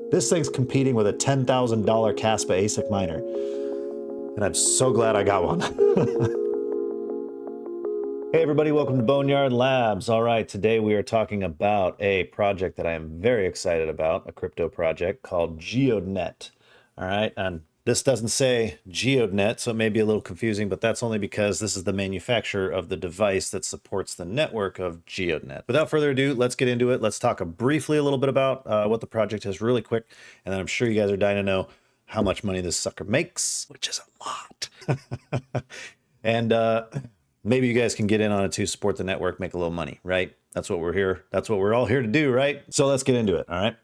This thing's competing with a $10,000 Caspa ASIC miner. And I'm so glad I got one. Hey everybody, welcome to Boneyard Labs. All right, today we are talking about a project that I am very excited about, a crypto project called Geodnet. All right, and this doesn't say Geodnet, so it may be a little confusing, but that's only because this is the manufacturer of the device that supports the network of Geodnet. Without further ado, let's get into it. Let's talk briefly a little bit about what the project is really quick, and then I'm sure you guys are dying to know how much money this sucker makes, which is a lot. And maybe you guys can get in on it too, support the network, make a little money, right? That's what we're here. That's what we're all here to do, right? So let's get into it, all right?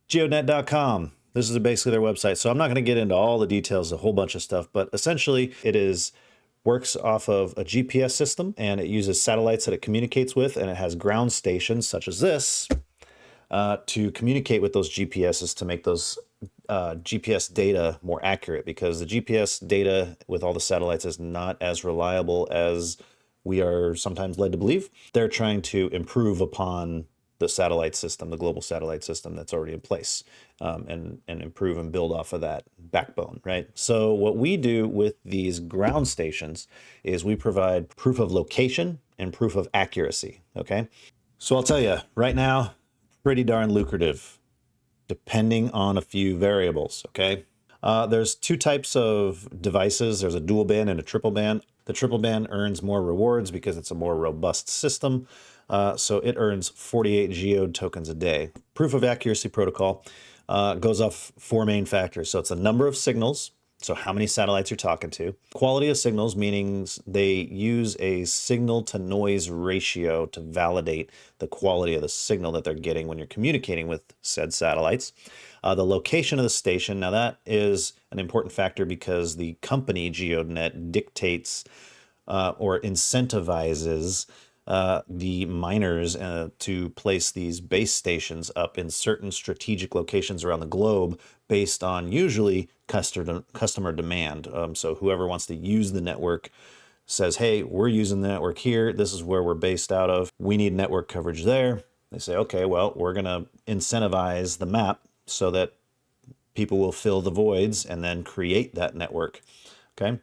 Geodnet.com. This is basically their website. So I'm not going to get into all the details, a whole bunch of stuff, but essentially it works off of a GPS system, and it uses satellites that it communicates with, and it has ground stations such as this to communicate with those GPSs to make those GPS data more accurate, because the GPS data with all the satellites is not as reliable as we are sometimes led to believe. They're trying to improve upon the satellite system, the global satellite system that's already in place, and improve and build off of that backbone, right? So what we do with these ground stations is we provide proof of location and proof of accuracy, okay? So I'll tell you, right now, pretty darn lucrative, depending on a few variables, okay? There's two types of devices. There's a dual band and a triple band. The triple band earns more rewards because it's a more robust system. So it earns 48 geode tokens a day. Proof of accuracy protocol goes off four main factors. So it's the number of signals, so how many satellites you're talking to. Quality of signals, meaning they use a signal to noise ratio to validate the quality of the signal that they're getting when you're communicating with said satellites. The location of the station, now that is an important factor because the company Geodnet dictates or incentivizes the miners to place these base stations up in certain strategic locations around the globe based on usually customer demand. So whoever wants to use the network says, hey, we're using the network here. This is where we're based out of. We need network coverage there. They say, okay, well, we're going to incentivize the map so that people will fill the voids and then create that network, okay?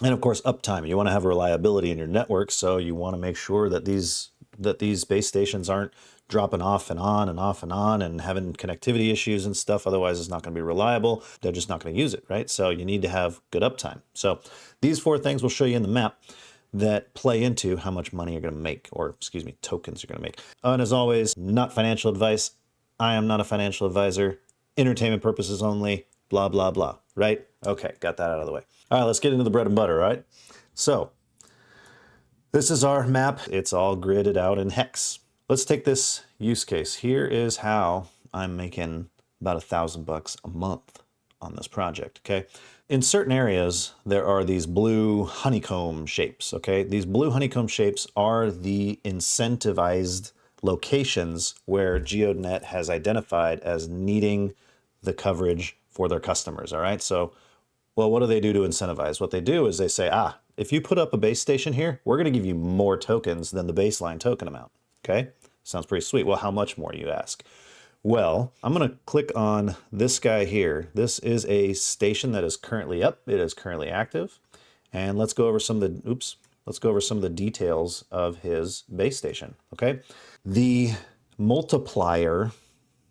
And of course, uptime. You want to have reliability in your network, so you want to make sure that these base stations aren't dropping off and on and off and on and having connectivity issues and stuff. Otherwise, it's not going to be reliable. They're just not going to use it, right? So you need to have good uptime. So these four things we'll show you in the map that play into how much money you're going to make, or excuse me, tokens you're going to make. And as always, not financial advice. I am not a financial advisor. Entertainment purposes only. Blah, blah, blah, right? Okay, got that out of the way. All right, let's get into the bread and butter, right? So this is our map. It's all gridded out in hex. Let's take this use case. Here is how I'm making about $1,000 a month on this project, okay? In certain areas, there are these blue honeycomb shapes, okay? These blue honeycomb shapes are the incentivized locations where Geodnet has identified as needing the coverage for their customers, all right? So, well, what do they do to incentivize? What they do is they say, if you put up a base station here, we're going to give you more tokens than the baseline token amount, okay? Sounds pretty sweet. Well, how much more, you ask? Well, I'm going to click on this guy here. This is a station that is currently up. It is currently active. And let's go over some of the details of his base station, okay? The multiplier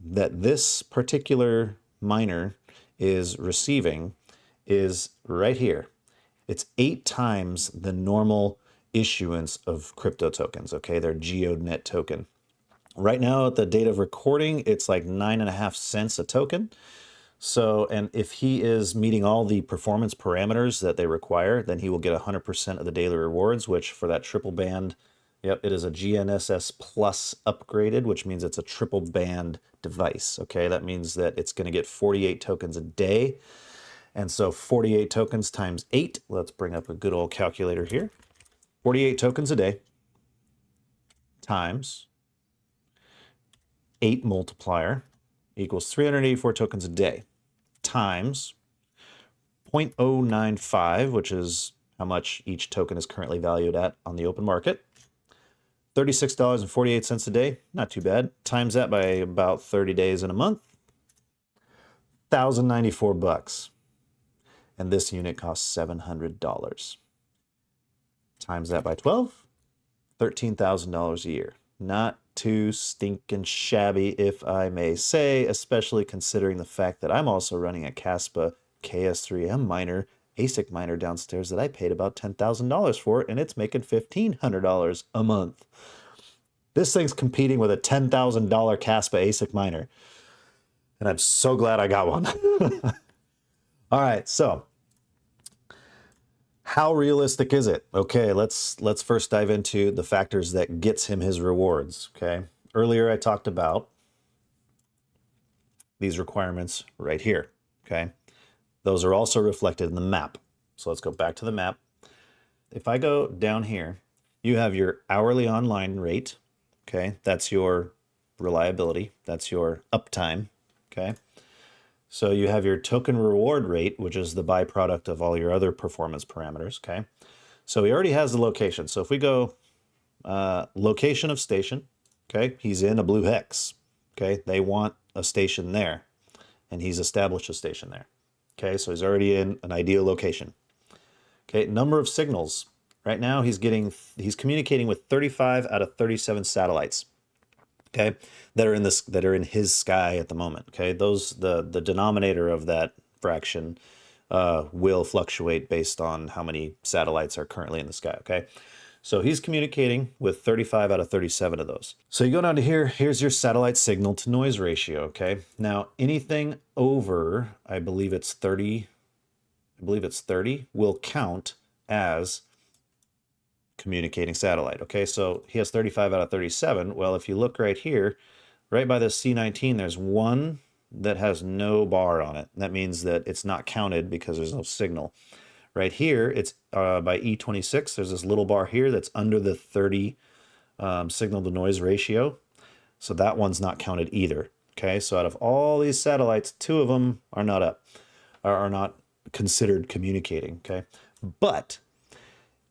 that this particular miner is receiving is right here. It's 8 times the normal issuance of crypto tokens, okay? Their Geodnet token. Right now, at the date of recording, it's like 9.5 cents a token. So, and if he is meeting all the performance parameters that they require, then he will get 100% of the daily rewards, which for that triple band, yep, it is a GNSS Plus upgraded, which means it's a triple band device, okay? That means that it's going to get 48 tokens a day. And so 48 tokens times 8, let's bring up a good old calculator here. 48 tokens a day times 8 multiplier equals 384 tokens a day times 0.095, which is how much each token is currently valued at on the open market. $36.48 a day, not too bad. Times that by about 30 days in a month. $1,094 bucks. And this unit costs $700. Times that by 12, $13,000 a year. Not too stinking shabby, if I may say, especially considering the fact that I'm also running a Caspa KS3M miner, ASIC miner downstairs that I paid about $10,000 for, and it's making $1,500 a month. This thing's competing with a $10,000 Caspa ASIC miner, and I'm so glad I got one. All right, so how realistic is it? Okay, let's first dive into the factors that gets him his rewards. Okay, earlier I talked about these requirements right here. Okay, those are also reflected in the map. So let's go back to the map. If I go down here, you have your hourly online rate. Okay, that's your reliability. That's your uptime. Okay. So you have your token reward rate, which is the byproduct of all your other performance parameters, okay? So he already has the location. So if we go location of station, okay, he's in a blue hex, okay? They want a station there, and he's established a station there, okay? So he's already in an ideal location. Okay, number of signals. Right now he's communicating with 35 out of 37 satellites. Okay, that are in his sky at the moment. Okay, the denominator of that fraction will fluctuate based on how many satellites are currently in the sky. Okay, so he's communicating with 35 out of 37 of those. So you go down to here. Here's your satellite signal to noise ratio. Okay, now anything over, I believe it's 30, will count as communicating satellite. Okay, so he has 35 out of 37. Well, if you look right here, right by the C19, there's one that has no bar on it. That means that it's not counted because there's no signal. Right here, it's by E26, there's this little bar here that's under the 30 signal to noise ratio. So that one's not counted either. Okay, so out of all these satellites, 2 of them are not up, are not considered communicating. Okay, but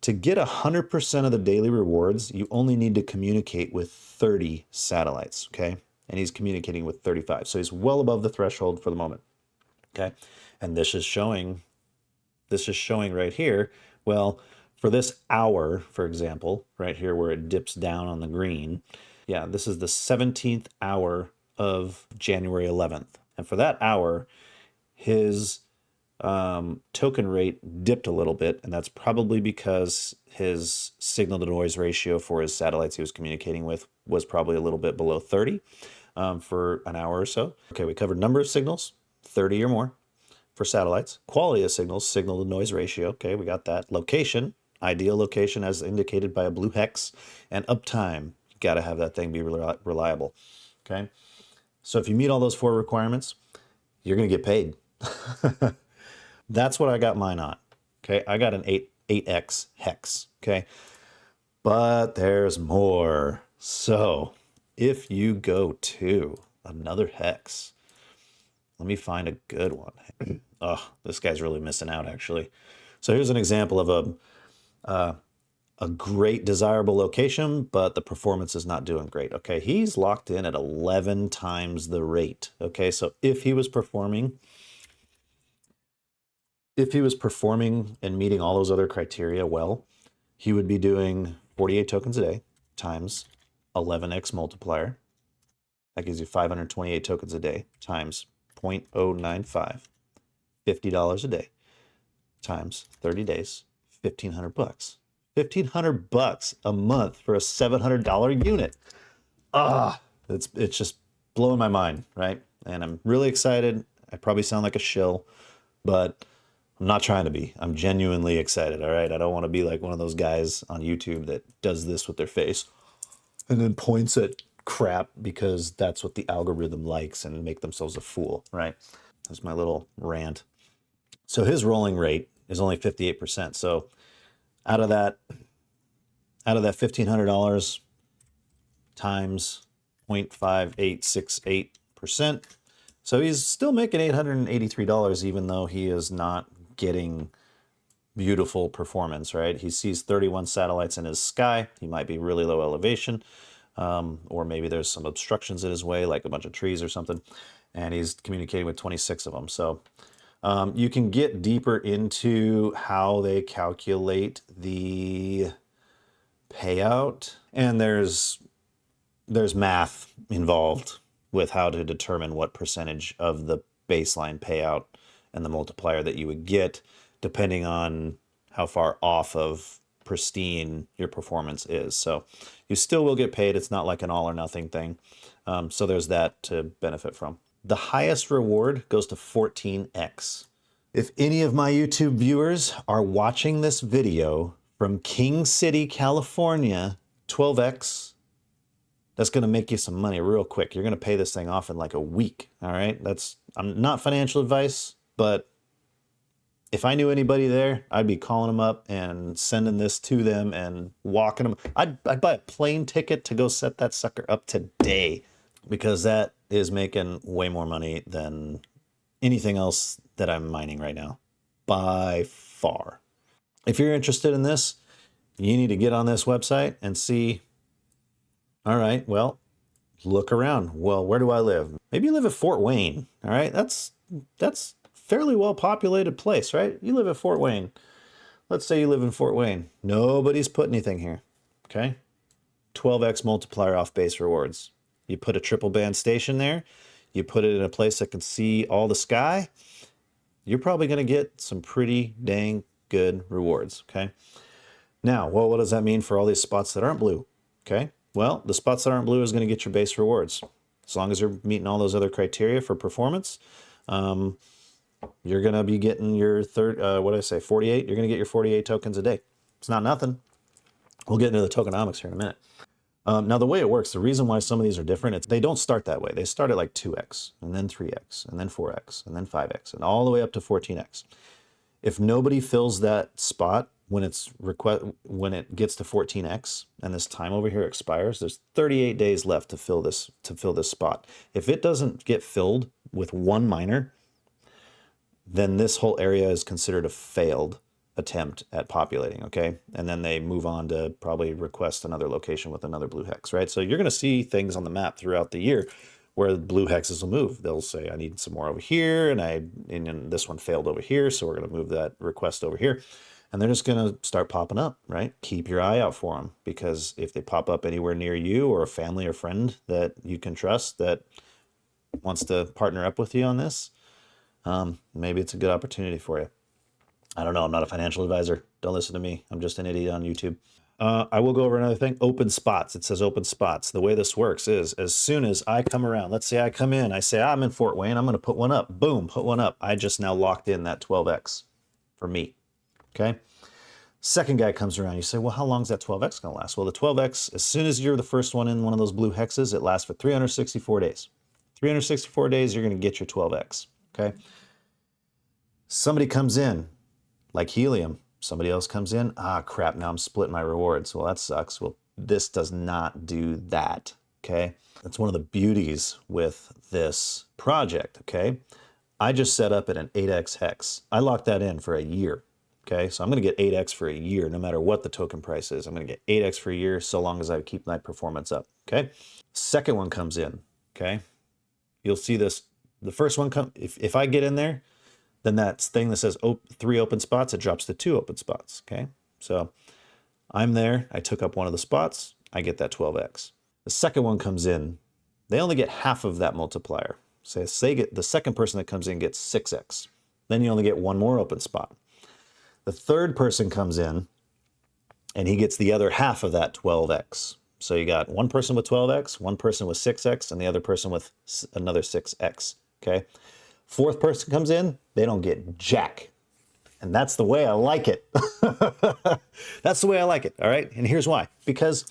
to get 100% of the daily rewards, you only need to communicate with 30 satellites, okay? And he's communicating with 35. So he's well above the threshold for the moment, okay? And this is showing right here, well, for this hour, for example, right here where it dips down on the green, yeah, this is the 17th hour of January 11th. And for that hour, his token rate dipped a little bit, and that's probably because his signal to noise ratio for his satellites he was communicating with was probably a little bit below 30 for an hour or so. Okay, we covered number of signals, 30 or more for satellites. Quality of signals, signal to noise ratio. Okay, we got that. Location, ideal location as indicated by a blue hex. And uptime, you got to have that thing be reliable. Okay, so if you meet all those 4 requirements, you're going to get paid. That's what I got mine on. Okay, I got an 8x hex. Okay, but there's more. So if you go to another hex, let me find a good one. Oh, this guy's really missing out, actually. So here's an example of a great desirable location, but the performance is not doing great. Okay, he's locked in at 11 times the rate. Okay, so if he was performing and meeting all those other criteria well, he would be doing 48 tokens a day times 11x multiplier. That gives you 528 tokens a day times 0.095, $50 a day times 30 days, 1,500 bucks. 1,500 bucks a month for a $700 unit. It's just blowing my mind, right? And I'm really excited. I probably sound like a shill, but I'm not trying to be. I'm genuinely excited, all right? I don't want to be like one of those guys on YouTube that does this with their face and then points at crap because that's what the algorithm likes and make themselves a fool, right? That's my little rant. So his rolling rate is only 58%. So out of that $1,500 times 0.5868%. So he's still making $883 even though he is not getting beautiful performance, right? He sees 31 satellites in his sky. He might be really low elevation, or maybe there's some obstructions in his way, like a bunch of trees or something. and he's communicating with 26 of them. So you can get deeper into how they calculate the payout, and there's math involved with how to determine what percentage of the baseline payout and the multiplier that you would get, depending on how far off of pristine your performance is. So you still will get paid. It's not like an all or nothing thing. So there's that to benefit from. The highest reward goes to 14x. If any of my YouTube viewers are watching this video from King City, California, 12x, that's going to make you some money real quick. You're going to pay this thing off in like a week. All right. I'm not financial advice, but if I knew anybody there, I'd be calling them up and sending this to them and walking them. I'd buy a plane ticket to go set that sucker up today, because that is making way more money than anything else that I'm mining right now, by far. If you're interested in this, you need to get on this website and see, all right, well, look around. Well, where do I live? Maybe you live at Fort Wayne. All right, that's fairly well populated place, right? You live at Fort Wayne. Let's say you live in Fort Wayne. Nobody's put anything here. Okay, 12x multiplier off base rewards. You put a triple band station there. You put it in a place that can see all the sky. You're probably going to get some pretty dang good rewards. Okay. Now, well, what does that mean for all these spots that aren't blue? Okay. Well, the spots that aren't blue is going to get your base rewards. As long as you're meeting all those other criteria for performance, you're going to be getting your 48. You're going to get your 48 tokens a day. It's not nothing. We'll get into the tokenomics here in a minute. Now, the way it works, the reason why some of these are different, they don't start that way. They start at like 2x, and then 3x, and then 4x, and then 5x, and all the way up to 14x. If nobody fills that spot when it gets to 14x and this time over here expires, there's 38 days left to fill this spot. If it doesn't get filled with one miner, then this whole area is considered a failed attempt at populating, okay? And then they move on to probably request another location with another blue hex, right? So you're going to see things on the map throughout the year where blue hexes will move. They'll say, I need some more over here, and this one failed over here, so we're going to move that request over here. And they're just going to start popping up, right? Keep your eye out for them, because if they pop up anywhere near you or a family or friend that you can trust that wants to partner up with you on this, maybe it's a good opportunity for you. I don't know. I'm not a financial advisor. Don't listen to me. I'm just an idiot on YouTube. I will go over another thing. Open spots. It says open spots. The way this works is, as soon as I come around, let's say I come in, I say, I'm in Fort Wayne. I'm going to put one up. Boom, put one up. I just now locked in that 12x for me. Okay. Second guy comes around. You say, well, how long is that 12x going to last? Well, the 12x, as soon as you're the first one in one of those blue hexes, it lasts for 364 days. 364 days, you're going to get your 12x. Okay. Somebody comes in, like helium. Somebody else comes in. Ah, crap, now I'm splitting my rewards. Well, that sucks. Well, this does not do that, okay? That's one of the beauties with this project, okay? I just set up at an 8x hex. I locked that in for a year, okay? So I'm going to get 8x for a year, no matter what the token price is. I'm going to get 8x for a year so long as I keep my performance up, okay? Second one comes in, okay? You'll see this. The first one if I get in there, then that thing that says 3 open spots, it drops to 2 open spots, okay? So I'm there, I took up one of the spots, I get that 12x. The second one comes in, they only get half of that multiplier. So say the second person that comes in gets 6x. Then you only get one more open spot. The third person comes in, and he gets the other half of that 12x. So you got one person with 12x, one person with 6x, and the other person with another 6x, okay? Fourth person comes in, they don't get jack. And that's the way I like it. That's the way I like it, all right? And here's why. Because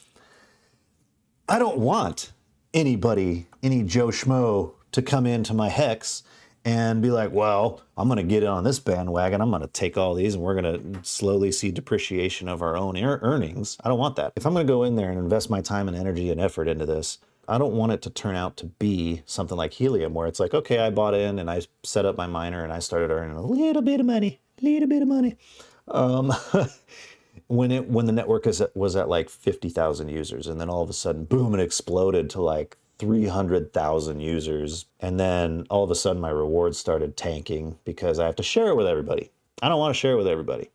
I don't want anybody, any Joe Schmo, to come into my hex and be like, well, I'm going to get on this bandwagon. I'm going to take all these, and we're going to slowly see depreciation of our own earnings. I don't want that. If I'm going to go in there and invest my time and energy and effort into this, I don't want it to turn out to be something like helium, where it's like, okay, I bought in and I set up my miner and I started earning a little bit of money. When the network was at like 50,000 users, and then all of a sudden, boom, it exploded to like 300,000 users. And then all of a sudden my rewards started tanking because I have to share it with everybody. I don't want to share it with everybody.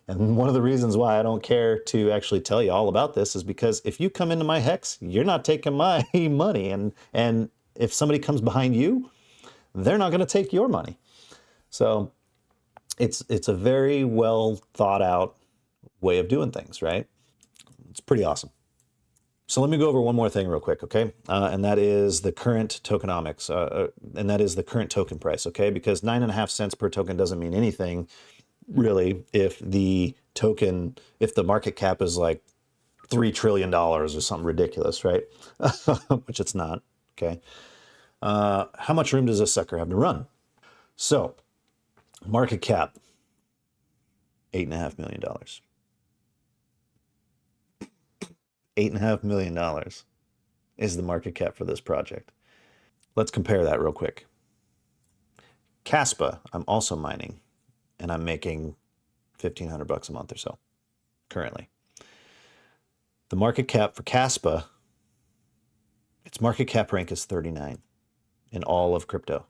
And one of the reasons why I don't care to actually tell you all about this is because if you come into my hex, you're not taking my money. And if somebody comes behind you, they're not going to take your money. So it's a very well thought out way of doing things, right? It's pretty awesome. So let me go over one more thing real quick, okay? And that is the current tokenomics, and that is the current token price, okay? Because 9.5 cents per token doesn't mean anything, really, if the token, if the market cap is like $3 trillion or something ridiculous, right? Which it's not, okay? How much room does this sucker have to run? So, market cap, $8.5 million. $8.5 million is the market cap for this project. Let's compare that real quick. Caspa, I'm also mining, and I'm making $1,500 a month or so currently. The market cap for Caspa, its market cap rank is 39 in all of crypto.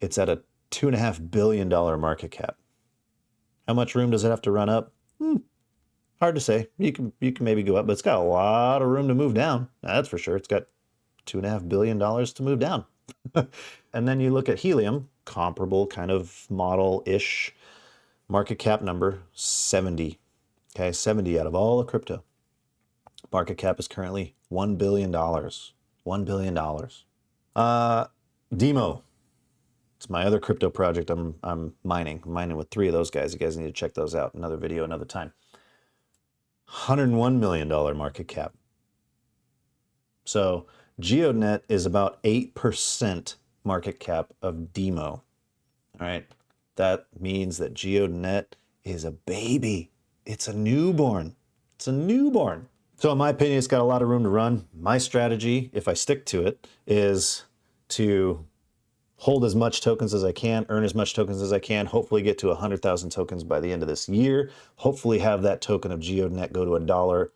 It's at a $2.5 billion market cap. How much room does it have to run up? Hard to say. You can maybe go up, but it's got a lot of room to move down. That's for sure. It's got $2.5 billion to move down. And then you look at Helium, comparable kind of model-ish, market cap number, 70. Okay, 70 out of all of crypto. Market cap is currently $1 billion. $1 billion. Demo. It's my other crypto project I'm mining. I'm mining with 3 of those guys. You guys need to check those out. Another video, another time. $101 million market cap. So Geodnet is about 8% market cap of Demo. All right. That means that Geodnet is a baby. It's a newborn. It's a newborn. So in my opinion, it's got a lot of room to run. My strategy, if I stick to it, is to hold as much tokens as I can, earn as much tokens as I can, hopefully get to 100,000 tokens by the end of this year, hopefully have that token of Geodnet go to $1.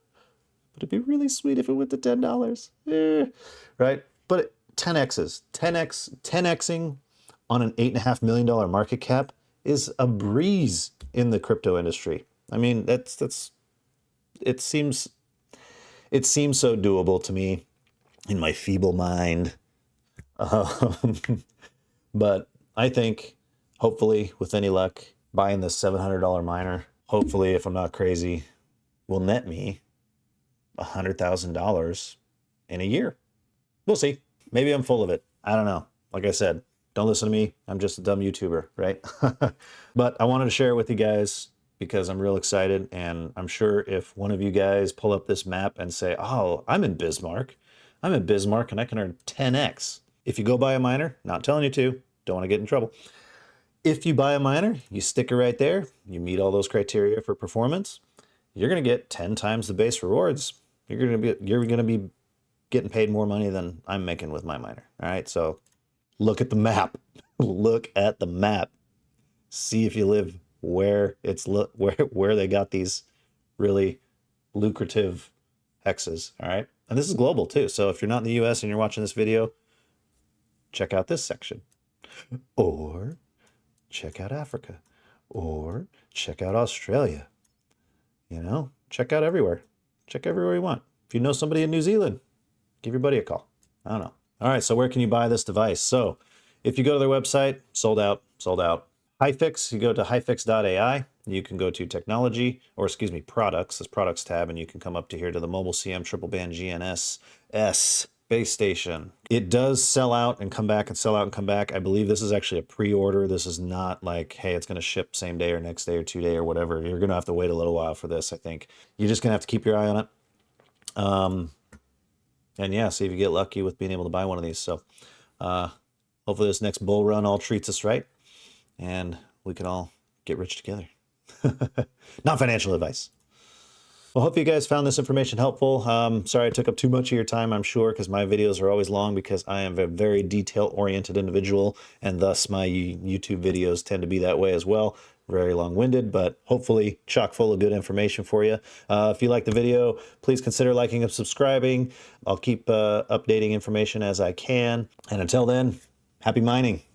But it'd be really sweet if it went to $10, right? But 10x's, 10xing on an $8.5 million market cap is a breeze in the crypto industry. I mean, it seems so doable to me in my feeble mind. But I think, hopefully, with any luck, buying this $700 miner, hopefully, if I'm not crazy, will net me $100,000 in a year. We'll see. Maybe I'm full of it. I don't know. Like I said, don't listen to me. I'm just a dumb YouTuber, right? But I wanted to share it with you guys because I'm real excited. And I'm sure if one of you guys pull up this map and say, oh, I'm in Bismarck and I can earn 10x. If you go buy a miner, not telling you to, don't want to get in trouble. If you buy a miner, you stick it right there, you meet all those criteria for performance, you're going to get 10 times the base rewards. You're going to be getting paid more money than I'm making with my miner. All right, so look at the map. Look at the map. See if you live where where they got these really lucrative hexes. All right, and this is global too. So if you're not in the U.S. and you're watching this video, check out this section, or check out Africa, or check out Australia. You know, check out everywhere. Check everywhere you want. If you know somebody in New Zealand, give your buddy a call. I don't know. All right, so where can you buy this device? So if you go to their website, sold out. Hyfix, you go to hyfix.ai. You can go to technology, or excuse me, products, this products tab, and you can come up to here to the mobile CM triple band GNS S base station. It does sell out and come back and sell out and come back. I believe this is actually a pre-order. This is not like, hey, it's going to ship same day or next day or 2 day or whatever. You're going to have to wait a little while for this, I think. You're just going to have to keep your eye on it. And yeah, see if you get lucky with being able to buy one of these. So hopefully this next bull run all treats us right and we can all get rich together. Not financial advice. Well, hope you guys found this information helpful. Sorry I took up too much of your time, I'm sure, because my videos are always long because I am a very detail-oriented individual, and thus my YouTube videos tend to be that way as well. Very long-winded, but hopefully chock full of good information for you. If you like the video, please consider liking and subscribing. I'll keep updating information as I can. And until then, happy mining.